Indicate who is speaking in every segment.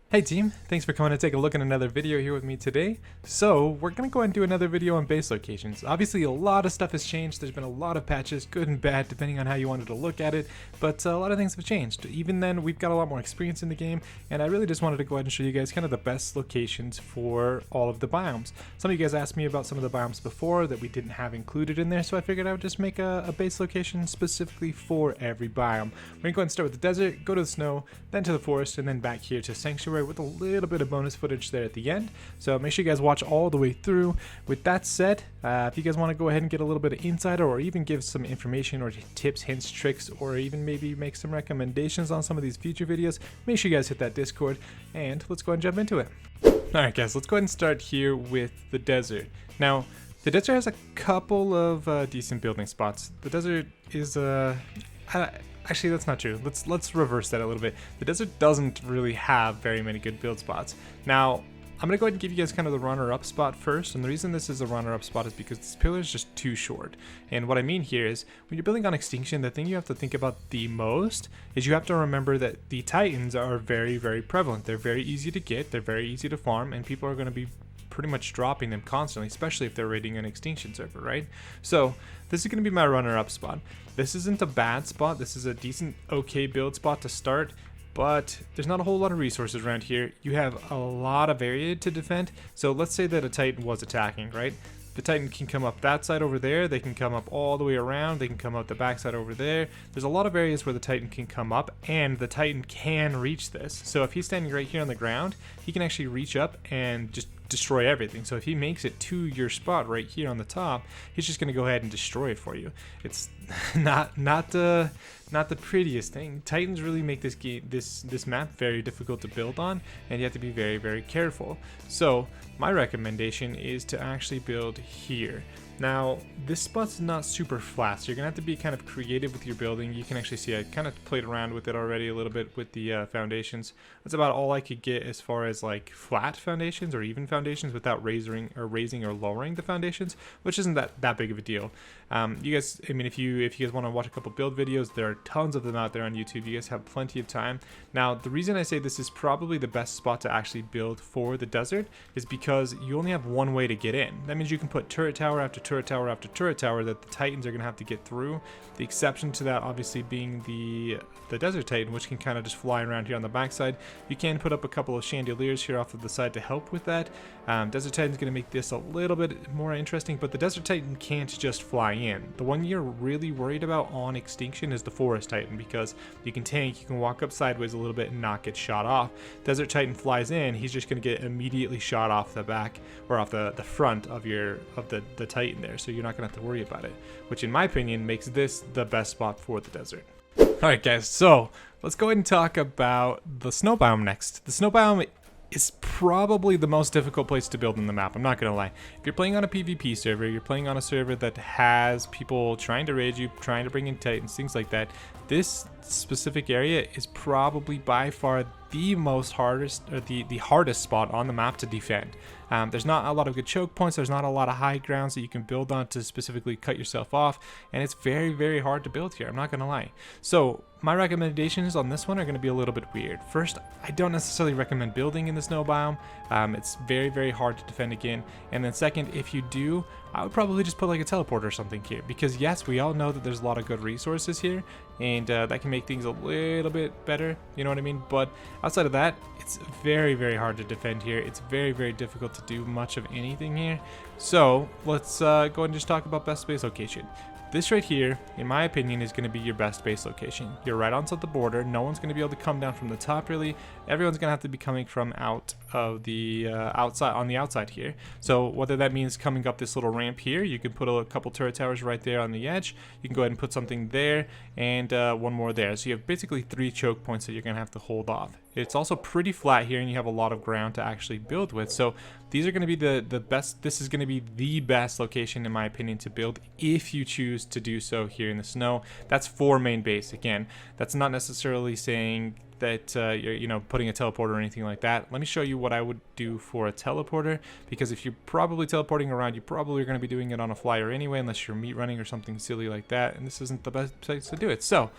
Speaker 1: Hey team, thanks for coming to take a look at another video here with me today. So, we're going to go ahead and do another video on base locations. Obviously a lot of stuff has changed, there's been a lot of patches, good and bad depending on how you wanted to look at it, but a lot of things have changed. Even then, we've got a lot more experience in the game, and I really just wanted to go ahead and show you guys kind of the best locations for all of the biomes. Some of you guys asked me about some of the biomes before that we didn't have included in there, so I figured I would just make a base location specifically for every biome. We're going to go ahead and start with the desert, go to the snow, then to the forest, and then back here to sanctuary with a little bit of bonus footage there at the end. So make sure you guys watch all the way through. With that said, if you guys want to go ahead and get a little bit of insider or even give some information or tips, hints, tricks, or even maybe make some recommendations on some of these future videos, make sure you guys hit that Discord and let's go ahead and jump into it. Alright guys, let's go ahead and start here with the desert. Now, the desert has a couple of decent building spots. The desert is actually, that's not true. Let's reverse that a little bit. The desert doesn't really have very many good build spots. Now, I'm gonna go ahead and give you guys kind of the runner-up spot first, and the reason this is a runner-up spot is because this pillar is just too short. And what I mean here is, when you're building on Extinction, the thing you have to think about the most is you have to remember that the Titans are very, very prevalent. They're very easy to get, they're very easy to farm, and people are gonna be pretty much dropping them constantly, especially if they're raiding an Extinction server, right? So this is going to be my runner-up spot. This isn't a bad spot. This is a decent, okay build spot to start, but there's not a whole lot of resources around here. You have a lot of area to defend. So let's say that a Titan was attacking, right? The Titan can come up that side over there, they can come up all the way around, they can come up the back side over there. There's a lot of areas where the Titan can come up, and the Titan can reach this. So if he's standing right here on the ground, he can actually reach up and just destroy everything. So if he makes it to your spot right here on the top, he's just going to go ahead and destroy it for you. It's not the prettiest thing. Titans really make this game, this map very difficult to build on, and you have to be very, very careful. So my recommendation is to actually build here. Now, this spot's not super flat, so you're going to have to be kind of creative with your building. You can actually see I kind of played around with it already a little bit with the foundations. That's about all I could get as far as like flat foundations or even foundations without raising or lowering the foundations, which isn't that big of a deal. You guys, I mean, if you guys want to watch a couple build videos, there are tons of them out there on YouTube. You guys have plenty of time. Now, the reason I say this is probably the best spot to actually build for the desert is because you only have one way to get in. That means you can put turret tower after turret tower after turret tower that the Titans are going to have to get through. The exception to that obviously being the Desert Titan, which can kind of just fly around here on the backside. You can put up a couple of chandeliers here off to the side to help with that. Desert Titan is going to make this a little bit more interesting, but the Desert Titan can't just fly in. The one you're really worried about on Extinction is the Forest Titan, because you can tank, you can walk up sideways a little bit and not get shot off. Desert Titan flies in, he's just going to get immediately shot off the back or off the front of the Titan there, so you're not going to have to worry about it, which in my opinion makes this the best spot for the desert. Alright guys, so let's go ahead and talk about the snow biome next. The snow biome is probably the most difficult place to build in the map, I'm not gonna lie. If you're playing on a PvP server, you're playing on a server that has people trying to raid you, trying to bring in Titans, things like that, this specific area is probably by far the hardest spot on the map to defend. There's not a lot of good choke points, there's not a lot of high grounds that you can build on to specifically cut yourself off, and it's very, very hard to build here, I'm not gonna lie. So my recommendations on this one are going to be a little bit weird. First, I don't necessarily recommend building in the snow biome. It's very, very hard to defend again. And then second, if you do, I would probably just put like a teleporter or something here, because yes, we all know that there's a lot of good resources here, and that can make things a little bit better, you know what I mean? But outside of that, it's very, very hard to defend here. It's very, very difficult to do much of anything here. So let's go ahead and just talk about best base location. This right here, in my opinion, is going to be your best base location. You're right on the border. No one's going to be able to come down from the top, really. Everyone's going to have to be coming from out of the outside, on the outside here. So whether that means coming up this little ramp here, you can put a couple turret towers right there on the edge. You can go ahead and put something there and one more there. So you have basically 3 choke points that you're going to have to hold off. It's also pretty flat here, and you have a lot of ground to actually build with. So these are going to be the best. This is going to be the best location, in my opinion, to build if you choose to do so here in the snow. That's for main base. Again, that's not necessarily saying that you're putting a teleporter or anything like that. Let me show you what I would do for a teleporter, because if you're probably teleporting around, you probably are going to be doing it on a flyer anyway, unless you're meat running or something silly like that, and this isn't the best place to do it. So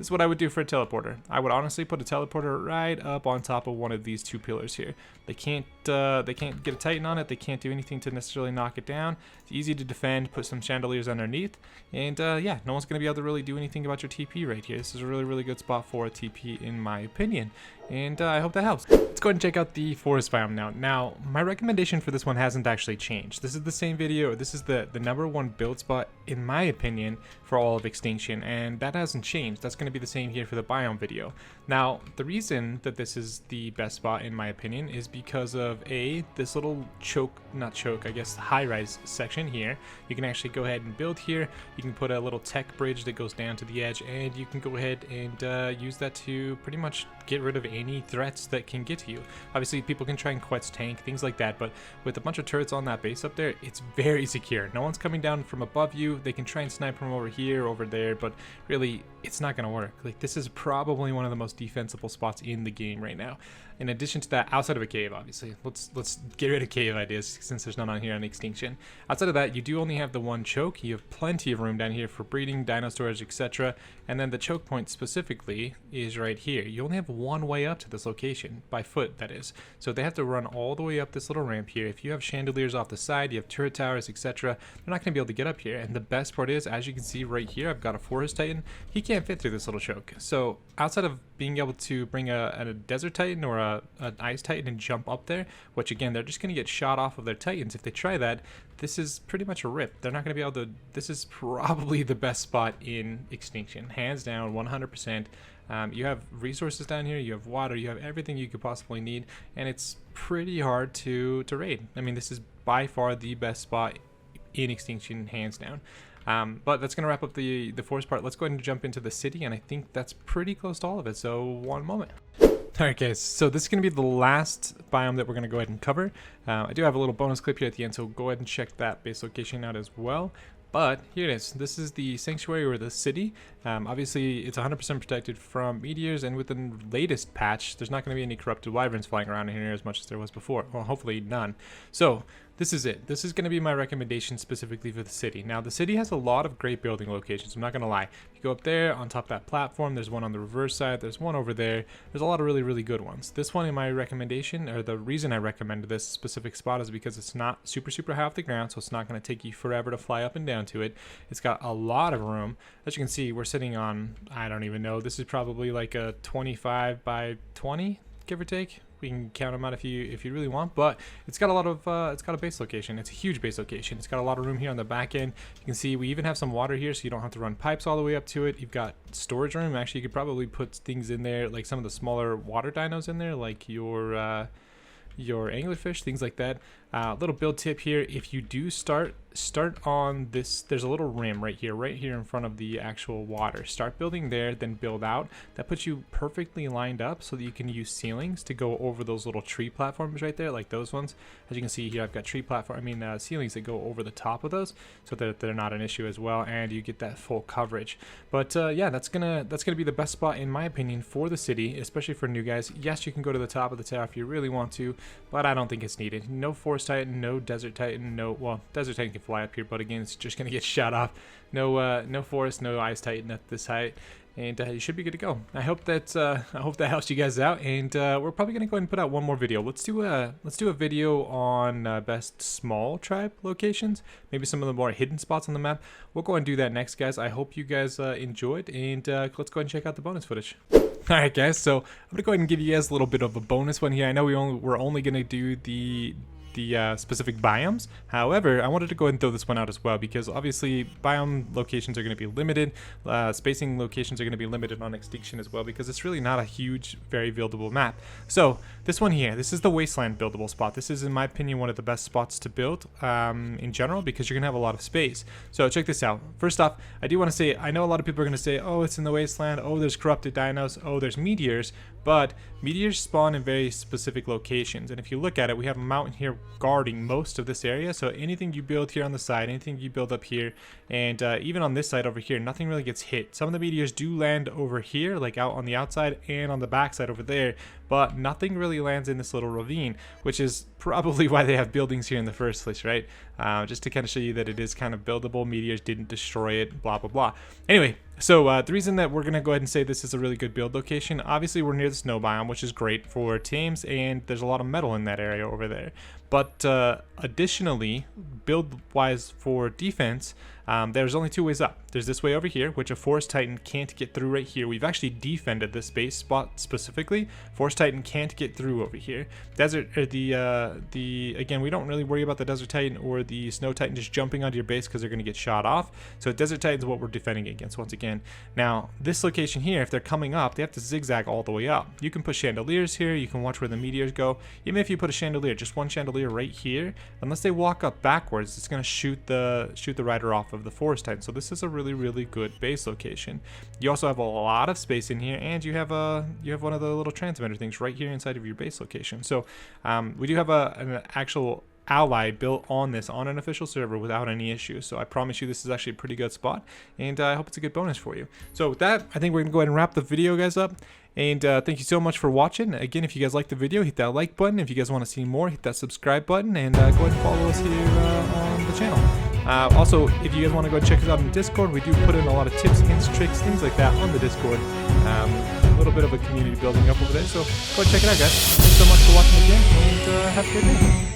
Speaker 1: this is what I would do for a teleporter. I would honestly put a teleporter right up on top of one of these two pillars here. They can't get a Titan on it. They can't do anything to necessarily knock it down. It's easy to defend. Put some chandeliers underneath, and yeah, no one's gonna be able to really do anything about your TP right here. This is a really good spot for a TP in my opinion, and I hope that helps. Let's go ahead and check out the forest biome now. Now, my recommendation for this one hasn't actually changed. This is the same video. This is the #1 build spot in my opinion for all of Extinction, and that hasn't changed. That's going to be the same here for the biome video. Now, the reason that this is the best spot in my opinion is because of this little I guess high-rise section here. You can actually go ahead and build here. You can put a little tech bridge that goes down to the edge, and you can go ahead and use that to pretty much get rid of any threats that can get to you. Obviously, people can try and quest tank, things like that, but with a bunch of turrets on that base up there, it's very secure. No one's coming down from above you. They can try and snipe from over here, over there, but really, it's not going to work. Like, this is probably one of the most defensible spots in the game right now. In addition to that, outside of a cave, obviously, let's get rid of cave ideas since there's none on here on Extinction. Outside of that, you do only have the one choke. You have plenty of room down here for breeding, dino storage, etc. And then the choke point specifically is right here. You only have one way up to this location, by foot that is. So they have to run all the way up this little ramp here. If you have chandeliers off the side, you have turret towers, etc., they're not going to be able to get up here. And the best part is, as you can see right here, I've got a forest titan. He can't fit through this little choke. So outside of being able to bring a desert titan or an ice titan and jump up there, which again, they're just going to get shot off of their titans if they try that, this is pretty much a rip. They're not going to be able to. This is probably the best spot in Extinction, hands down, 100%. You have resources down here, you have water, you have everything you could possibly need, and it's pretty hard to raid. I mean, this is by far the best spot in Extinction, hands down. But that's going to wrap up the forest part. Let's go ahead and jump into the city, and I think that's pretty close to all of it, so one moment. Alright guys, so this is going to be the last biome that we're going to go ahead and cover. I do have a little bonus clip here at the end, so go ahead and check that base location out as well. But here it is. This is the sanctuary or the city. Obviously, it's 100% protected from meteors, and with the latest patch, there's not going to be any corrupted wyverns flying around in here as much as there was before. Well, hopefully none. So this is it. This is going to be my recommendation specifically for the city. Now, the city has a lot of great building locations. I'm not going to lie. If you go up there on top of that platform, there's one on the reverse side. There's one over there. There's a lot of really good ones. This one in my recommendation, or the reason I recommend this specific spot, is because it's not super high off the ground, so it's not going to take you forever to fly up and down to it. It's got a lot of room. As you can see, we're sitting on, I don't even know, this is probably like a 25 by 20, give or take. We can count them out if you really want, but it's got a lot of it's got a base location. It's a huge base location. It's got a lot of room here on the back end. You can see we even have some water here, so you don't have to run pipes all the way up to it. You've got storage room. Actually, you could probably put things in there, like some of the smaller water dinos in there, like your anglerfish, things like that. Little build tip here: if you do start on this, there's a little rim right here in front of the actual water. Start building there, then build out. That puts you perfectly lined up so that you can use ceilings to go over those little tree platforms right there, like those ones. As you can see here, I've got ceilings that go over the top of those, so that they're not an issue as well, and you get that full coverage. But yeah, that's gonna be the best spot in my opinion for the city, especially for new guys. Yes, you can go to the top of the tower if you really want to, but I don't think it's needed. No forest titan, no desert titan, well, desert titan can fly up here, but again, it's just gonna get shot off. No forest, no ice titan at this height, and you should be good to go. I hope that helps you guys out, and we're probably gonna go ahead and put out one more video. Let's do a video on best small tribe locations, maybe some of the more hidden spots on the map. We'll go and do that next, guys. I hope you guys enjoyed, and let's go ahead and check out the bonus footage. Alright guys, so I'm gonna go ahead and give you guys a little bit of a bonus one here. I know we're only gonna do the specific biomes. However, I wanted to go ahead and throw this one out as well, because obviously biome locations are going to be limited, spacing locations are going to be limited on Extinction as well, because it's really not a huge, very buildable map. So this one here, this is the Wasteland buildable spot. This is, in my opinion, one of the best spots to build in general, because you're going to have a lot of space. So check this out. First off, I do want to say, I know a lot of people are going to say, oh, it's in the Wasteland, oh, there's corrupted dinos, oh, there's meteors, but meteors spawn in very specific locations, and if you look at it, we have a mountain here guarding most of this area. So anything you build here on the side, anything you build up here, and even on this side over here, nothing really gets hit. Some of the meteors do land over here, like out on the outside and on the back side over there, but nothing really lands in this little ravine, which is probably why they have buildings here in the first place, right? Just to kind of show you that it is kind of buildable. Meteors didn't destroy it, blah, blah, blah. Anyway, so the reason that we're going to go ahead and say this is a really good build location, obviously we're near the snow biome, which is great for tames, and there's a lot of metal in that area over there. But additionally, build-wise for defense, there's only two ways up. There's this way over here, which a Forest Titan can't get through right here. We've actually defended this base spot specifically. Forest Titan can't get through over here. Desert, or again, we don't really worry about the Desert Titan or the Snow Titan just jumping onto your base because they're going to get shot off. So Desert Titan is what we're defending against once again. Now, this location here, if they're coming up, they have to zigzag all the way up. You can put chandeliers here. You can watch where the meteors go. Even if you put a chandelier, just one chandelier right here, unless they walk up backwards, it's going to shoot the rider off of the Forest Titan. So this is a really, really good base location. You also have a lot of space in here, and you have one of the little transmitter things right here inside of your base location. So we do have an actual ally built on this on an official server without any issues. So I promise you this is actually a pretty good spot, and I hope it's a good bonus for you. So with that, I think we're gonna go ahead and wrap the video, guys, up. And thank you so much for watching. Again, if you guys like the video, hit that like button. If you guys want to see more, hit that subscribe button, and go ahead and follow us here on the channel. Also, if you guys want to go check us out on Discord, we do put in a lot of tips, hints, tricks, things like that on the Discord. A little bit of a community building up over there, so go check it out, guys. Thanks so much for watching again, and have a good day.